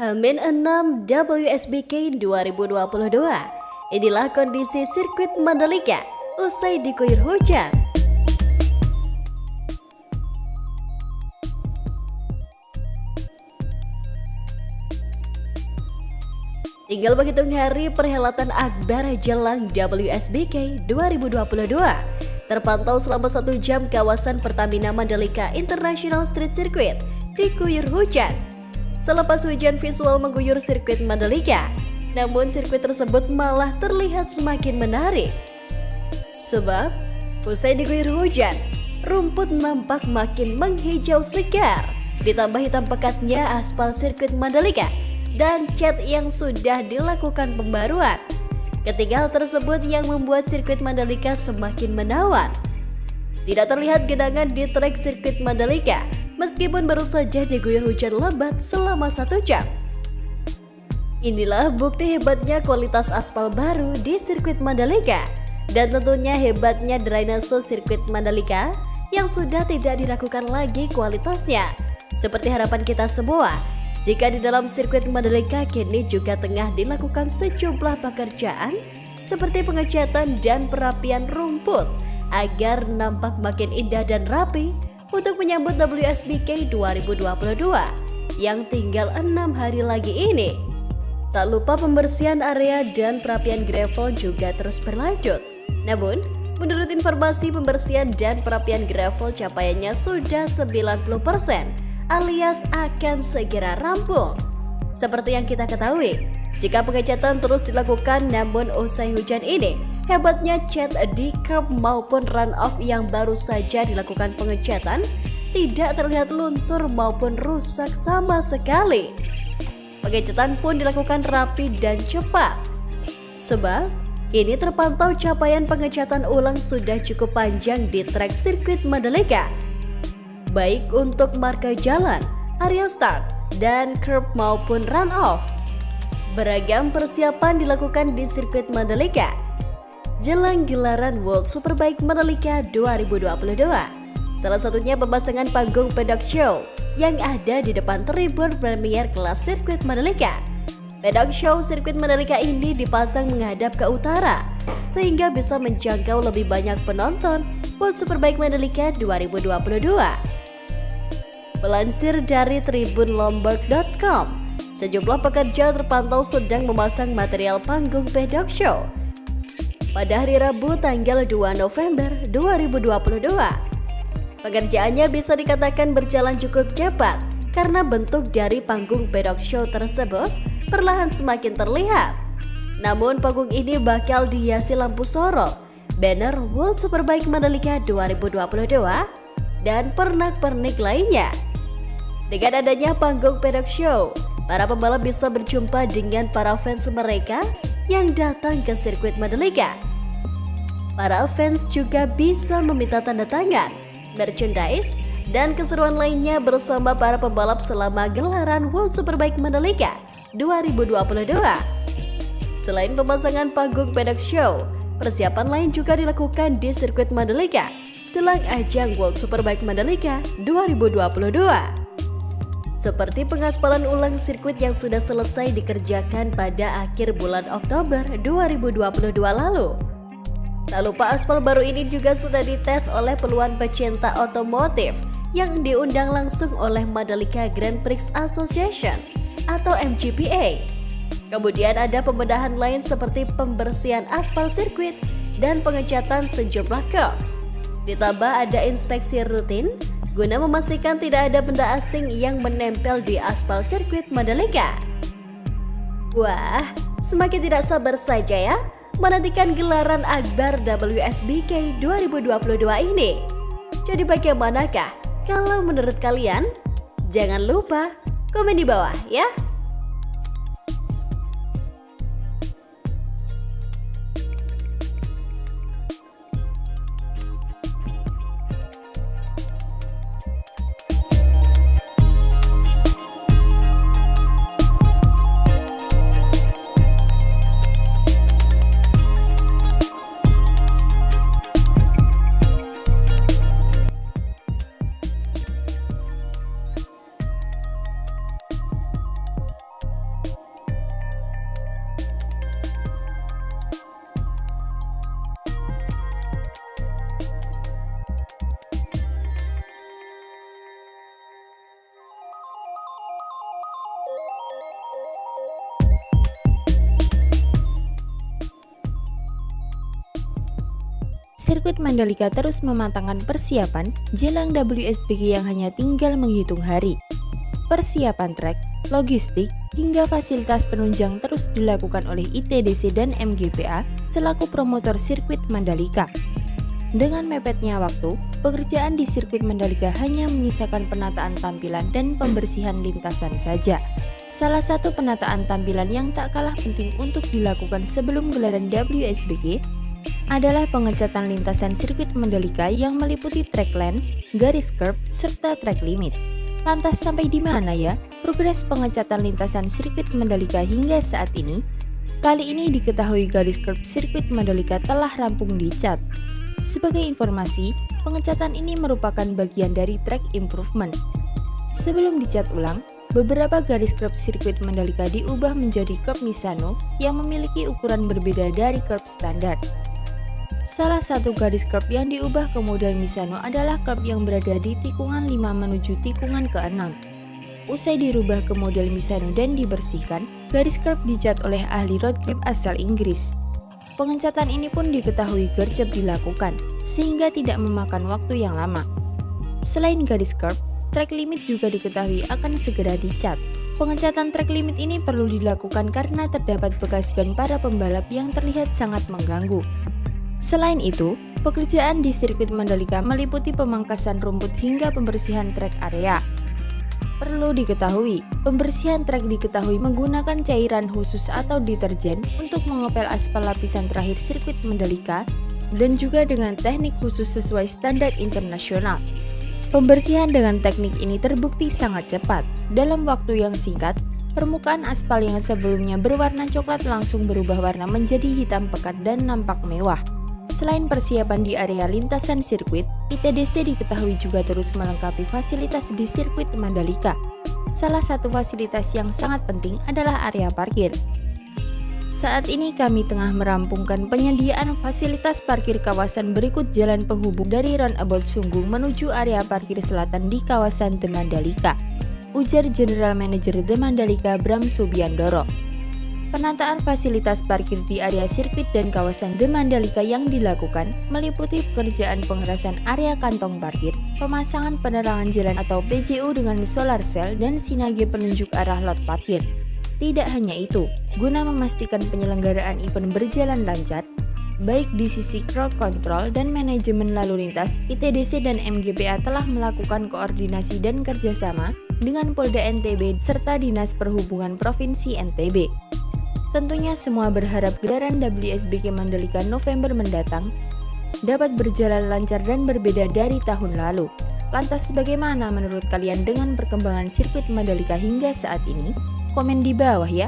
H-6 WSBK 2022. Inilah kondisi sirkuit Mandalika usai diguyur hujan. Tinggal menghitung hari perhelatan akbar jelang WSBK 2022. Terpantau selama 1 jam kawasan Pertamina Mandalika International Street Circuit diguyur hujan. Selepas hujan visual mengguyur sirkuit Mandalika, namun sirkuit tersebut malah terlihat semakin menarik. Sebab, usai diguyur hujan, rumput nampak makin menghijau segar, ditambah hitam pekatnya aspal sirkuit Mandalika dan cat yang sudah dilakukan pembaruan. Ketiga hal tersebut yang membuat sirkuit Mandalika semakin menawan. Tidak terlihat genangan di trek sirkuit Mandalika meskipun baru saja diguyur hujan lebat selama 1 jam. Inilah bukti hebatnya kualitas aspal baru di sirkuit Mandalika dan tentunya hebatnya drainase sirkuit Mandalika yang sudah tidak diragukan lagi kualitasnya. Seperti harapan kita semua, jika di dalam sirkuit Mandalika kini juga tengah dilakukan sejumlah pekerjaan seperti pengecatan dan perapian rumput agar nampak makin indah dan rapi untuk menyambut WSBK 2022 yang tinggal 6 hari lagi ini. Tak lupa pembersihan area dan perapian gravel juga terus berlanjut. Namun, menurut informasi pembersihan dan perapian gravel capaiannya sudah 90%. Alias akan segera rampung. Seperti yang kita ketahui, jika pengecatan terus dilakukan namun usai hujan ini, hebatnya cat di curb maupun runoff yang baru saja dilakukan pengecatan tidak terlihat luntur maupun rusak sama sekali. Pengecatan pun dilakukan rapi dan cepat. Sebab, kini terpantau capaian pengecatan ulang sudah cukup panjang di trek sirkuit Mandalika. Baik untuk marka jalan, area start, dan curb maupun runoff. Beragam persiapan dilakukan di sirkuit Mandalika jelang gelaran World Superbike Mandalika 2022. Salah satunya pemasangan panggung pedok show yang ada di depan tribun premier kelas sirkuit Mandalika. Pedok show sirkuit Mandalika ini dipasang menghadap ke utara sehingga bisa menjangkau lebih banyak penonton World Superbike Mandalika 2022. Melansir dari tribunlombok.com, sejumlah pekerja terpantau sedang memasang material panggung pedok show pada hari Rabu tanggal 2 November 2022. Pekerjaannya bisa dikatakan berjalan cukup cepat karena bentuk dari panggung pedok show tersebut perlahan semakin terlihat. Namun panggung ini bakal dihiasi lampu sorot, banner World Superbike Mandalika 2022, dan pernak-pernik lainnya. Dengan adanya panggung pedok show, para pembalap bisa berjumpa dengan para fans mereka yang datang ke sirkuit Mandalika. Para fans juga bisa meminta tanda tangan, merchandise, dan keseruan lainnya bersama para pembalap selama gelaran World Superbike Mandalika 2022. Selain pemasangan panggung pedok show, persiapan lain juga dilakukan di sirkuit Mandalika jelang ajang World Superbike Mandalika 2022. Seperti pengaspalan ulang sirkuit yang sudah selesai dikerjakan pada akhir bulan Oktober 2022 lalu. Tak lupa aspal baru ini juga sudah dites oleh puluhan pecinta otomotif yang diundang langsung oleh Mandalika Grand Prix Association atau MGPA. Kemudian ada pembedahan lain seperti pembersihan aspal sirkuit dan pengecatan sejumlah curb. Ditambah ada inspeksi rutin guna memastikan tidak ada benda asing yang menempel di aspal sirkuit Mandalika. Wah, semakin tidak sabar saja ya menantikan gelaran akbar WSBK 2022 ini. Jadi bagaimanakah kalau menurut kalian? Jangan lupa komen di bawah ya. Sirkuit Mandalika terus mematangkan persiapan jelang WSBK yang hanya tinggal menghitung hari. Persiapan trek, logistik, hingga fasilitas penunjang terus dilakukan oleh ITDC dan MGPA selaku promotor sirkuit Mandalika. Dengan mepetnya waktu, pekerjaan di sirkuit Mandalika hanya menyisakan penataan tampilan dan pembersihan lintasan saja. Salah satu penataan tampilan yang tak kalah penting untuk dilakukan sebelum gelaran WSBK adalah pengecatan lintasan sirkuit Mandalika yang meliputi track lane, garis curb, serta track limit. Lantas sampai di mana ya progres pengecatan lintasan sirkuit Mandalika hingga saat ini? Kali ini diketahui garis curb sirkuit Mandalika telah rampung dicat. Sebagai informasi, pengecatan ini merupakan bagian dari track improvement. Sebelum dicat ulang, beberapa garis curb sirkuit Mandalika diubah menjadi curb Misano yang memiliki ukuran berbeda dari curb standar. Salah satu garis curb yang diubah ke model Misano adalah curb yang berada di tikungan 5 menuju tikungan ke-6. Usai dirubah ke model Misano dan dibersihkan, garis curb dicat oleh ahli road grip asal Inggris. Pengecatan ini pun diketahui gercep dilakukan, sehingga tidak memakan waktu yang lama. Selain garis curb, track limit juga diketahui akan segera dicat. Pengecatan track limit ini perlu dilakukan karena terdapat bekas ban para pembalap yang terlihat sangat mengganggu. Selain itu, pekerjaan di sirkuit Mandalika meliputi pemangkasan rumput hingga pembersihan trek area. Perlu diketahui, pembersihan trek diketahui menggunakan cairan khusus atau deterjen untuk mengepel aspal lapisan terakhir sirkuit Mandalika dan juga dengan teknik khusus sesuai standar internasional. Pembersihan dengan teknik ini terbukti sangat cepat. Dalam waktu yang singkat, permukaan aspal yang sebelumnya berwarna coklat langsung berubah warna menjadi hitam pekat dan nampak mewah. Selain persiapan di area lintasan sirkuit, ITDC diketahui juga terus melengkapi fasilitas di sirkuit Mandalika. Salah satu fasilitas yang sangat penting adalah area parkir. Saat ini kami tengah merampungkan penyediaan fasilitas parkir kawasan berikut jalan penghubung dari Roundabout Sunggung menuju area parkir selatan di kawasan The Mandalika, ujar General Manager The Mandalika Bram Subiandoro. Penataan fasilitas parkir di area sirkuit dan kawasan The Mandalika yang dilakukan meliputi pekerjaan pengerasan area kantong parkir, pemasangan penerangan jalan atau PJU dengan solar cell dan sinage penunjuk arah lot parkir. Tidak hanya itu, guna memastikan penyelenggaraan event berjalan lancar, baik di sisi crowd control dan manajemen lalu lintas, ITDC dan MGPA telah melakukan koordinasi dan kerjasama dengan Polda NTB serta Dinas Perhubungan Provinsi NTB. Tentunya semua berharap gelaran WSBK Mandalika November mendatang dapat berjalan lancar dan berbeda dari tahun lalu. Lantas bagaimana menurut kalian dengan perkembangan sirkuit Mandalika hingga saat ini? Komen di bawah ya.